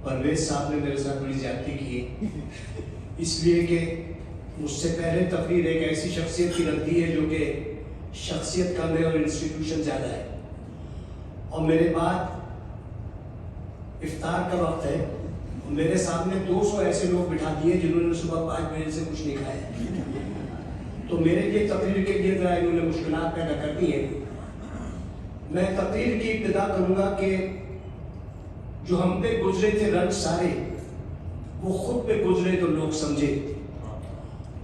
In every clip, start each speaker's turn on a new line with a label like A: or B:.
A: پرویز صاحب نے میرے ساتھ بڑی زیادتی کی اس لیے کہ مجھ سے پہلے تقریر ایک ایسی شخصیت کی رکھ دی ہے جو کہ شخصیت کم ہے اور انسٹیٹیوشن زیادہ ہے، اور میرے بعد افطار کا وقت ہے، میرے سامنے 200 ایسے لوگ بٹھا دیے جنہوں نے صبح 5 بجے سے کچھ نہیں کھایا، تو میرے لیے تقریر کے لیے ذرا انہوں نے مشکلات پیدا کر دی ہیں۔ میں تقریر کی ابتدا کروں گا کہ جو ہم پہ گزرے تھے رنج سارے وہ خود پہ گزرے تو لوگ سمجھے،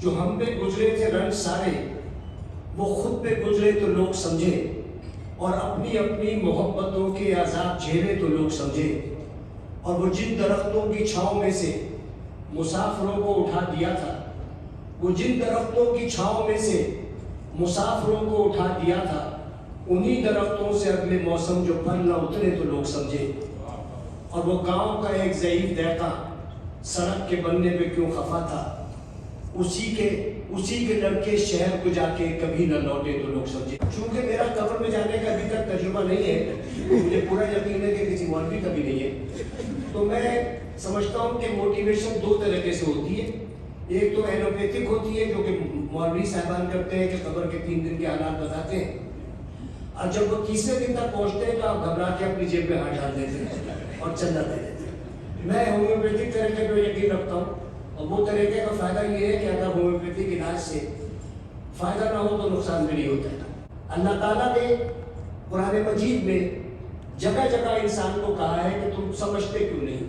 A: جو ہم پہ گزرے تھے رنج سارے وہ خود پہ گزرے تو لوگ سمجھے، اور اپنی اپنی محبتوں کے عذاب جھیلے تو لوگ سمجھے، اور وہ جن درختوں کی چھاؤں میں سے مسافروں کو اٹھا دیا تھا، وہ جن درختوں کی چھاؤں میں سے مسافروں کو اٹھا دیا تھا، انہی درختوں سے اگلے موسم جو پھل نہ اترے تو لوگ سمجھے، اور وہ گاؤں کا ایک ضعیف دہقاں سڑک کے بننے پہ کیوں خفا تھا، اسی کے لڑکے شہر کو جا کے کبھی نہ لوٹے تو لوگ سمجھے۔ چونکہ میرا قبر میں جانے کا ابھی تک تجربہ نہیں ہے، مجھے پورا یقین ہے کہ کسی مولوی کا بھی نہیں ہے، تو میں سمجھتا ہوں کہ موٹیویشن 2 طریقے سے ہوتی ہے۔ ایک تو ایلوپیتھک ہوتی ہے جو کہ مولوی صاحبان کرتے ہیں کہ قبر کے 3 دن کے حالات بتاتے ہیں، اور جب وہ 30ویں دن تک پہنچتے ہیں تو آپ گھبرا کے اپنی جیب میں ہاتھ ڈال دیتے ہیں اور چندہ دے دیتے ہیں۔ میں ہومیوپیتھک طریقے پہ یقین رکھتا ہوں، اور وہ طریقے کا فائدہ یہ ہے کہ اگر ہومیوپیتھک علاج سے فائدہ نہ ہو تو نقصان بھی نہیں ہوتا ہے۔ اللہ تعالیٰ نے قرآن مجید میں جگہ جگہ انسان کو کہا ہے کہ تم سمجھتے کیوں نہیں،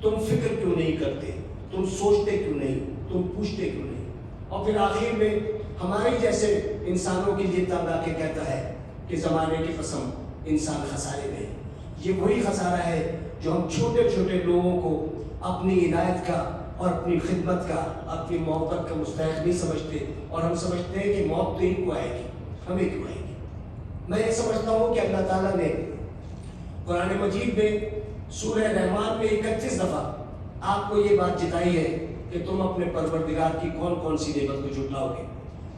A: تم فکر کیوں نہیں کرتے، تم سوچتے کیوں نہیں، تم پوچھتے کیوں نہیں، اور پھر آخر میں ہمارے جیسے انسانوں کے لیے تب آ کے کہتا ہے کہ زمانے کی قسم انسان خسارے میں ہے۔ یہ وہی خسارہ ہے جو ہم چھوٹے چھوٹے لوگوں کو اپنی عنایت کا اور اپنی خدمت کا، اپنی محبت کا مستحق نہیں سمجھتے، اور ہم سمجھتے ہیں کہ موت تو ان کو آئے گی، ہمیں کیوں آئے گی۔ میں یہ سمجھتا ہوں کہ اللہ تعالیٰ نے قرآن مجید میں سورہ رحمان میں 31 دفعہ آپ کو یہ بات جتائی ہے کہ تم اپنے پروردگار کی کون کون سی نعمت کو جھٹلاؤ گے،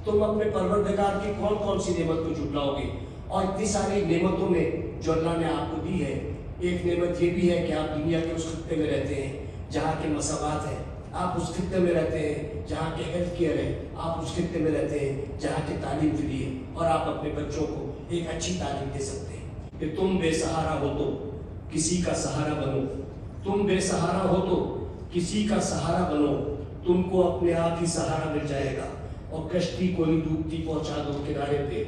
A: تم اپنے پروردگار کی کون کون سی نعمت کو جھٹلاؤ گے۔ اور اتنی ساری نعمتوں میں جو اللہ نے آپ کو دی ہے، ایک نعمت یہ بھی ہے کہ آپ دنیا کے اس خطے میں رہتے ہیں جہاں کے مساوات ہیں، آپ اس خطے میں رہتے ہیں جہاں کے ہیلتھ کیئر ہے، آپ اس خطے میں رہتے ہیں جہاں کے تعلیم فری ہے، اور آپ اپنے بچوں کو ایک اچھی تعلیم دے سکتے ہیں کہ تم بے سہارا ہو تو کسی کا سہارا بنو، تم بے سہارا ہو تو کسی کا سہارا بنو، تم کو اپنے آپ ہی سہارا مل جائے گا، اور کشتی کوئی ڈوبتی پہنچا دو کنارے پہ،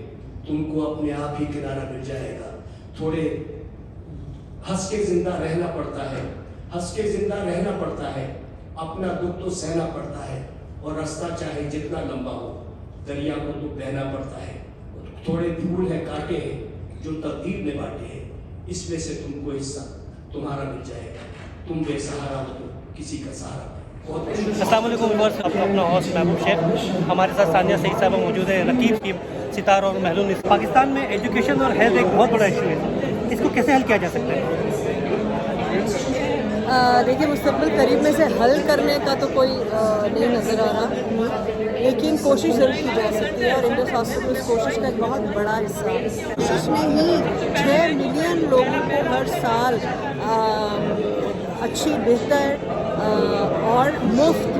A: تم کو اپنے آپ ہی کنارہ مل جائے گا۔ تھوڑے ہنس کے زندہ رہنا پڑتا ہے، ہنس کے زندہ رہنا پڑتا ہے، اپنا دکھ تو سہنا پڑتا ہے، اور راستہ چاہے جتنا لمبا ہو دریا کو تو بہنا پڑتا ہے۔ تھوڑے پھول ہیں، کانٹے ہیں جو تقدیر نے بانٹے ہیں، اس میں سے تم کو حصہ تمہارا مل جائے گا، تم بے سہارا ہو تو کسی کا سہارا۔
B: السلام علیکم ویورز، اپنا ہوسٹ محبوب شیخ، ہمارے ساتھ ثانیہ سعید صاحبہ موجود ہے، رقیب ٹیم ستار اور محلول نساء۔ پاکستان میں ایجوکیشن اور ہیلتھ ایک بہت بڑا ایشو ہے، اس کو کیسے حل کیا جا سکتا ہے؟
C: دیکھیے، مستقبل قریب میں سے حل کرنے کا تو کوئی نہیں نظر آ رہا، لیکن کوشش ضرور کی جا سکتی ہے، اور انڈس ہاسپٹل اس کوشش کا ایک بہت بڑا حصہ ہے۔ کوشش میں ہی 6 ملین لوگوں کو ہر سال اچھی، بہتر اور مفت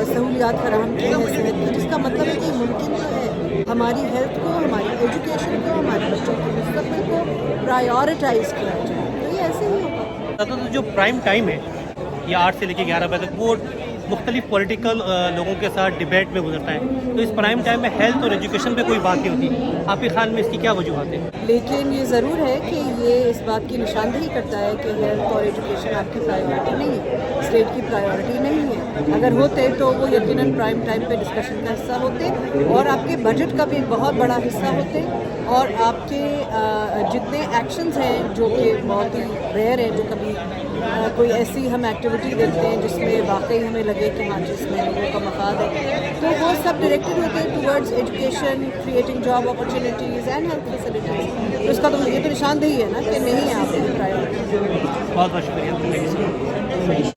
C: سہولیات فراہم کی ہیں صحت کی، جس کا مطلب ہے کہ ممکن تو ہے ہماری ہیلتھ کو، ہماری ایجوکیشن کو، ہمارے بچوں کے مستقبل کو پرائیورٹائز کیا جائے، تو یہ ایسے ہی ہوگا۔
B: جو پرائم ٹائم ہے یہ 8 سے لے کے 11 بجے تک، وہ مختلف پولیٹیکل لوگوں کے ساتھ ڈیبیٹ میں گزرتا ہے، تو اس پرائم ٹائم میں ہیلتھ اور ایجوکیشن پہ کوئی بات نہیں ہوتی، آپ کے خیال میں اس کی کیا وجوہات ہیں؟
C: لیکن یہ ضرور ہے کہ یہ اس بات کی نشاندہی کرتا ہے کہ ہیلتھ اور ایجوکیشن آپ کی پرائیورٹی نہیں ہے، اسٹیٹ کی پرائیورٹی نہیں ہے۔ اگر ہوتے تو وہ یقیناً پرائم ٹائم پہ ڈسکشن کا حصہ ہوتے، اور آپ کے بجٹ کا بھی ایک بہت بڑا حصہ ہوتے، اور آپ کے جتنے ایکشنز ہیں جو کہ بہت ہی ریئر ہیں، جو کبھی کوئی ایسی ہم ایکٹیویٹی دیکھتے ہیں جس میں واقعی ہمیں لگے کہ ہاں جس میں لوگوں کا مفاد ہے، تو وہ سب ڈائریکٹڈ ہوتے ہیں towards education, creating job opportunities and health facilities. تو اس کا تو یہ تو نشاندہی ہے نا کہ نہیں ہے آپ کی پرائیورٹی۔
B: بہت بہت شکریہ۔